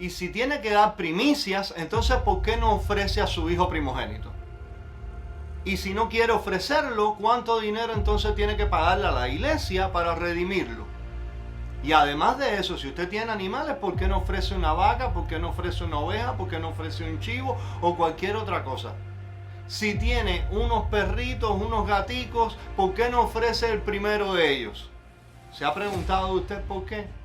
Y si tiene que dar primicias, entonces ¿por qué no ofrece a su hijo primogénito? Y si no quiere ofrecerlo, ¿cuánto dinero entonces tiene que pagarle a la iglesia para redimirlo? Y además de eso, si usted tiene animales, ¿por qué no ofrece una vaca? ¿Por qué no ofrece una oveja? ¿Por qué no ofrece un chivo? O cualquier otra cosa. Si tiene unos perritos, unos gaticos, ¿por qué no ofrece el primero de ellos? ¿Se ha preguntado usted por qué?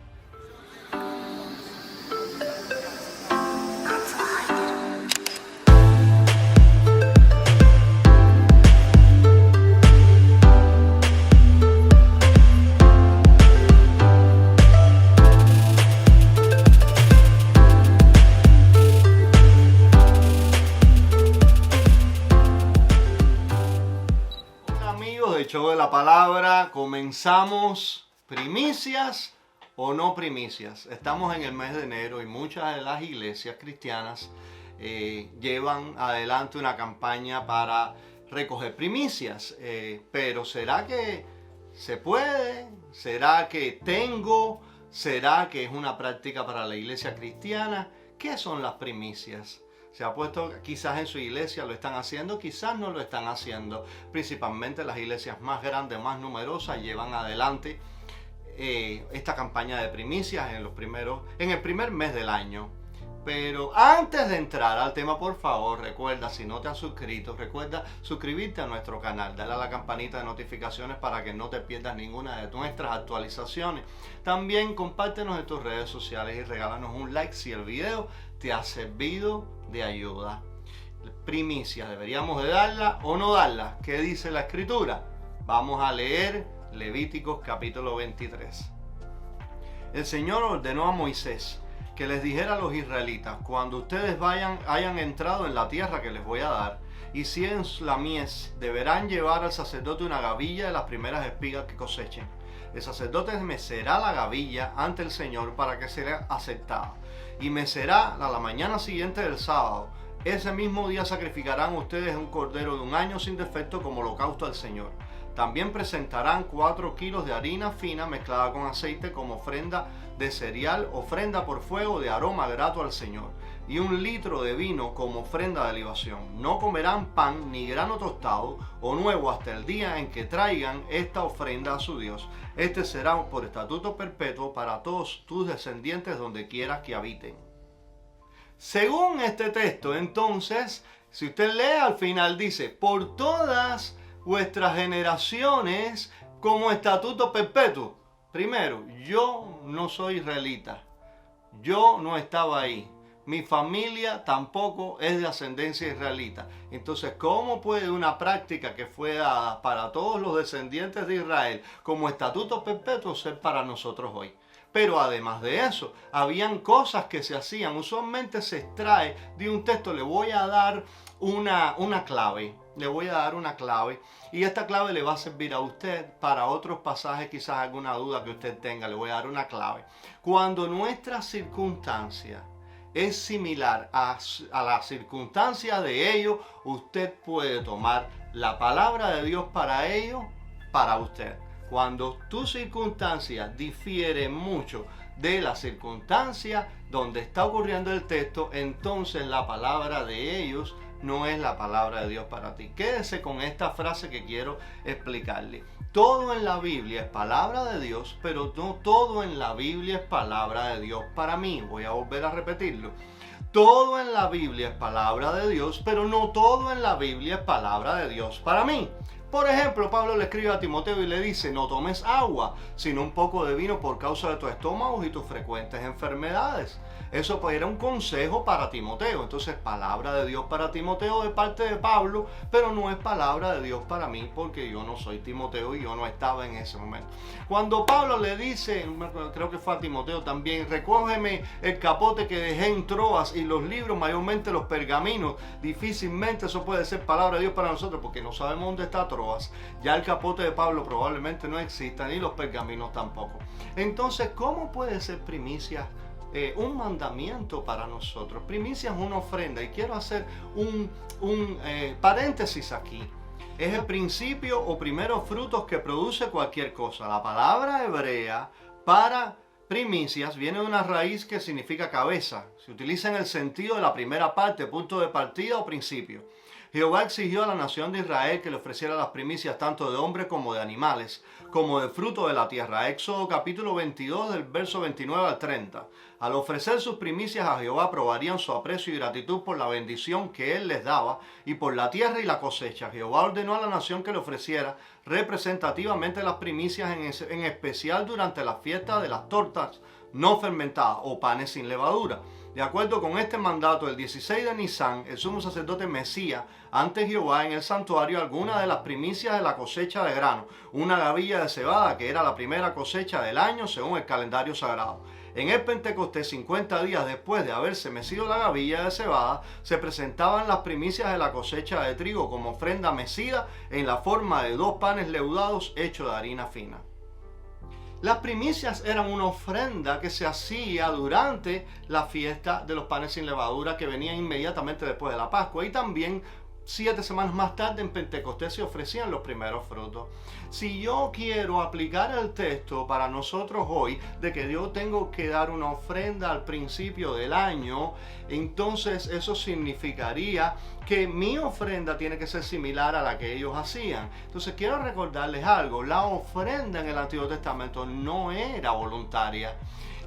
Del show de la palabra, comenzamos. Primicias o no primicias. Estamos en el mes de enero y muchas de las iglesias cristianas llevan adelante una campaña para recoger primicias, pero ¿será que se puede? ¿Será que tengo? ¿Será que es una práctica para la iglesia cristiana? ¿Qué son las primicias? Se ha puesto, quizás en su iglesia lo están haciendo, quizás no lo están haciendo. Principalmente las iglesias más grandes, más numerosas, llevan adelante esta campaña de primicias en el primer mes del año. Pero antes de entrar al tema, por favor, recuerda, si no te has suscrito, recuerda suscribirte a nuestro canal, dale a la campanita de notificaciones para que no te pierdas ninguna de nuestras actualizaciones. También compártenos en tus redes sociales y regálanos un like si el video te ha servido de ayuda. Primicias, ¿deberíamos de darla o no darla? ¿Qué dice la escritura? Vamos a leer Levíticos capítulo 23. El Señor ordenó a Moisés que les dijera a los israelitas: cuando ustedes hayan entrado en la tierra que les voy a dar, y si en la mies, deberán llevar al sacerdote una gavilla de las primeras espigas que cosechen. El sacerdote mecerá la gavilla ante el Señor para que sea aceptada, y mecerá a la mañana siguiente del sábado. Ese mismo día sacrificarán ustedes un cordero de un año sin defecto como holocausto al Señor. También presentarán 4 kilos de harina fina mezclada con aceite como ofrenda de cereal, ofrenda por fuego de aroma grato al Señor, y 1 litro de vino como ofrenda de libación. No comerán pan ni grano tostado o nuevo hasta el día en que traigan esta ofrenda a su Dios. Este será por estatuto perpetuo para todos tus descendientes donde quiera que habiten. Según este texto, entonces, si usted lee al final, dice: por todas vuestras generaciones como estatuto perpetuo. Primero, yo no soy israelita. Yo no estaba ahí. Mi familia tampoco es de ascendencia israelita. Entonces, ¿cómo puede una práctica que fue dada para todos los descendientes de Israel como estatuto perpetuo ser para nosotros hoy? Pero además de eso, habían cosas que se hacían. Usualmente se extrae de un texto. Le voy a dar una clave. Le voy a dar una clave. Y esta clave le va a servir a usted para otros pasajes, quizás alguna duda que usted tenga. Le voy a dar una clave. Cuando nuestra circunstancia es similar a la circunstancia de ellos, usted puede tomar la palabra de Dios para ellos, para usted. Cuando tu circunstancia difiere mucho de la circunstancia donde está ocurriendo el texto, entonces la palabra de ellos no es la palabra de Dios para ti. Quédese con esta frase que quiero explicarle. Todo en la Biblia es palabra de Dios, pero no todo en la Biblia es palabra de Dios para mí. Voy a volver a repetirlo. Todo en la Biblia es palabra de Dios, pero no todo en la Biblia es palabra de Dios para mí. Por ejemplo, Pablo le escribe a Timoteo y le dice: no tomes agua, sino un poco de vino por causa de tu estómago y tus frecuentes enfermedades. Eso pues era un consejo para Timoteo. Entonces, palabra de Dios para Timoteo de parte de Pablo, pero no es palabra de Dios para mí, porque yo no soy Timoteo y yo no estaba en ese momento. Cuando Pablo le dice, creo que fue a Timoteo también: recógeme el capote que dejé en Troas, y los libros, mayormente los pergaminos, difícilmente eso puede ser palabra de Dios para nosotros, porque no sabemos dónde está Troas. Ya el capote de Pablo probablemente no exista, ni los pergaminos tampoco. Entonces, ¿cómo puede ser primicia un mandamiento para nosotros? Primicia es una ofrenda, y quiero hacer un paréntesis aquí. Es el principio o primeros frutos que produce cualquier cosa. La palabra hebrea para primicias viene de una raíz que significa cabeza. Se utiliza en el sentido de la primera parte, punto de partida o principio. Jehová exigió a la nación de Israel que le ofreciera las primicias tanto de hombres como de animales, como de fruto de la tierra. Éxodo capítulo 22 del verso 29 al 30. Al ofrecer sus primicias a Jehová probarían su aprecio y gratitud por la bendición que él les daba y por la tierra y la cosecha. Jehová ordenó a la nación que le ofreciera representativamente las primicias, en especial durante la fiesta de las tortas no fermentadas o panes sin levadura. De acuerdo con este mandato, el 16 de Nisan, el sumo sacerdote mecía ante Jehová en el santuario algunas de las primicias de la cosecha de grano, una gavilla de cebada que era la primera cosecha del año según el calendario sagrado. En el Pentecostés, 50 días después de haberse mecido la gavilla de cebada, se presentaban las primicias de la cosecha de trigo como ofrenda mecida en la forma de 2 panes leudados hechos de harina fina. Las primicias eran una ofrenda que se hacía durante la fiesta de los panes sin levadura que venía inmediatamente después de la Pascua, y también 7 semanas más tarde en Pentecostés se ofrecían los primeros frutos. Si yo quiero aplicar el texto para nosotros hoy de que yo tengo que dar una ofrenda al principio del año, entonces eso significaría que mi ofrenda tiene que ser similar a la que ellos hacían. Entonces quiero recordarles algo: la ofrenda en el Antiguo Testamento no era voluntaria.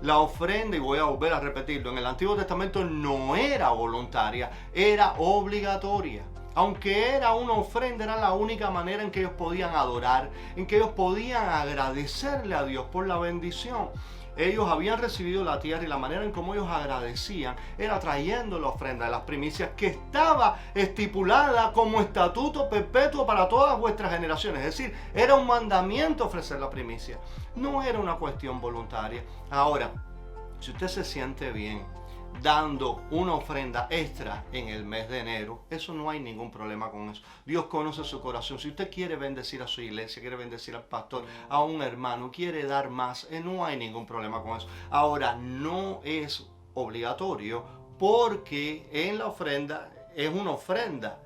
La ofrenda, y voy a volver a repetirlo, en el Antiguo Testamento no era voluntaria, era obligatoria. Aunque era una ofrenda, era la única manera en que ellos podían adorar, en que ellos podían agradecerle a Dios por la bendición. Ellos habían recibido la tierra y la manera en cómo ellos agradecían era trayendo la ofrenda de las primicias, que estaba estipulada como estatuto perpetuo para todas vuestras generaciones. Es decir, era un mandamiento ofrecer la primicia. No era una cuestión voluntaria. Ahora, si usted se siente bien dando una ofrenda extra en el mes de enero, eso no hay ningún problema con eso. Dios conoce su corazón. Si usted quiere bendecir a su iglesia, quiere bendecir al pastor, a un hermano, quiere dar más, no hay ningún problema con eso. Ahora, no es obligatorio, porque en la ofrenda es una ofrenda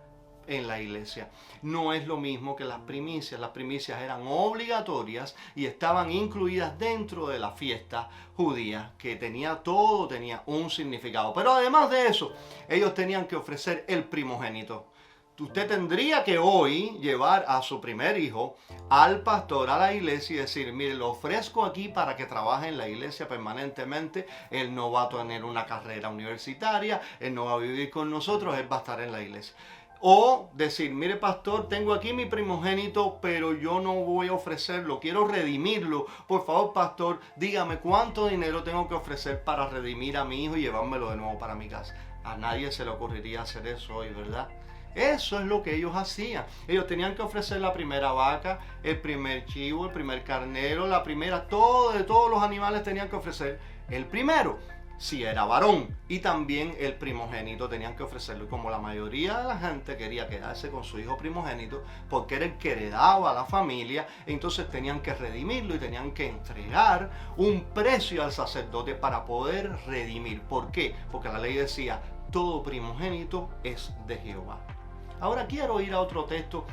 en la iglesia. No es lo mismo que las primicias. Las primicias eran obligatorias y estaban incluidas dentro de la fiesta judía, que tenía un significado. Pero además de eso, ellos tenían que ofrecer el primogénito. Usted tendría que hoy llevar a su primer hijo al pastor, a la iglesia, y decir: mire, lo ofrezco aquí para que trabaje en la iglesia permanentemente. Él no va a tener una carrera universitaria, él no va a vivir con nosotros, él va a estar en la iglesia. O decir: mire, pastor, tengo aquí mi primogénito, pero yo no voy a ofrecerlo, quiero redimirlo. Por favor, pastor, dígame cuánto dinero tengo que ofrecer para redimir a mi hijo y llevármelo de nuevo para mi casa. A nadie se le ocurriría hacer eso hoy, ¿verdad? Eso es lo que ellos hacían. Ellos tenían que ofrecer la primera vaca, el primer chivo, el primer carnero, de todos los animales tenían que ofrecer el primero, si era varón, y también el primogénito tenían que ofrecerlo. Y como la mayoría de la gente quería quedarse con su hijo primogénito porque era el que heredaba a la familia, entonces tenían que redimirlo y tenían que entregar un precio al sacerdote para poder redimir. ¿Por qué? Porque la ley decía: todo primogénito es de Jehová. Ahora quiero ir a otro texto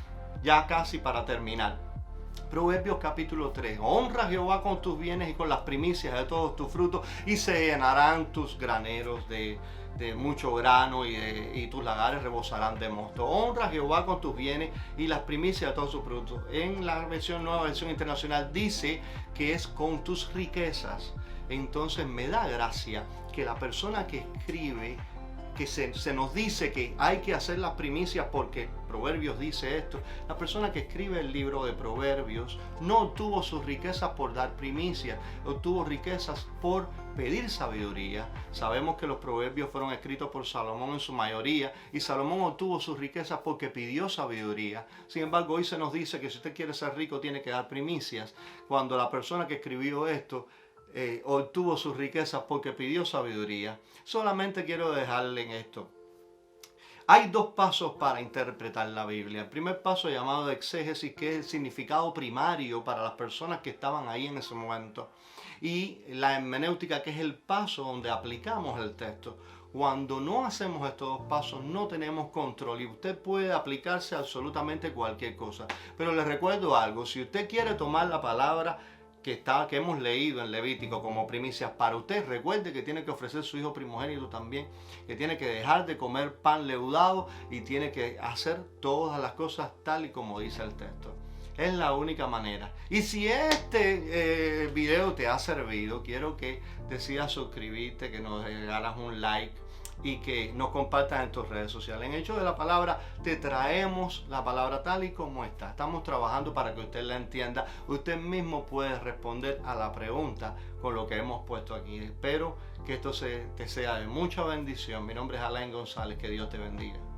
ya casi para terminar. Proverbios capítulo 3. Honra a Jehová con tus bienes y con las primicias de todos tus frutos, y se llenarán tus graneros de mucho grano, y tus lagares rebosarán de mosto. Honra a Jehová con tus bienes y las primicias de todos sus frutos. En la nueva versión internacional dice que es con tus riquezas. Entonces me da gracia que la persona que escribe, que se nos dice que hay que hacer las primicias porque Proverbios dice esto. La persona que escribe el libro de Proverbios no obtuvo sus riquezas por dar primicias, obtuvo riquezas por pedir sabiduría. Sabemos que los proverbios fueron escritos por Salomón en su mayoría, y Salomón obtuvo sus riquezas porque pidió sabiduría. Sin embargo, hoy se nos dice que si usted quiere ser rico tiene que dar primicias, cuando la persona que escribió esto obtuvo sus riquezas porque pidió sabiduría. Solamente quiero dejarle en esto: hay 2 pasos para interpretar la Biblia. El primer paso, llamado exégesis, que es el significado primario para las personas que estaban ahí en ese momento, y la hermenéutica, que es el paso donde aplicamos el texto. Cuando no hacemos estos 2 pasos, no tenemos control, y usted puede aplicarse a absolutamente cualquier cosa. Pero les recuerdo algo: si usted quiere tomar la palabra que hemos leído en Levítico como primicias para usted. Recuerde que tiene que ofrecer su hijo primogénito también, que tiene que dejar de comer pan leudado y tiene que hacer todas las cosas tal y como dice el texto. Es la única manera. Y si este video te ha servido, quiero que decidas suscribirte, que nos regalas un like y que nos compartas en tus redes sociales. En Hechos de la Palabra te traemos la palabra tal y como está. Estamos trabajando para que usted la entienda. Usted mismo puede responder a la pregunta con lo que hemos puesto aquí. Espero que esto te sea de mucha bendición. Mi nombre es Alain González. Que Dios te bendiga.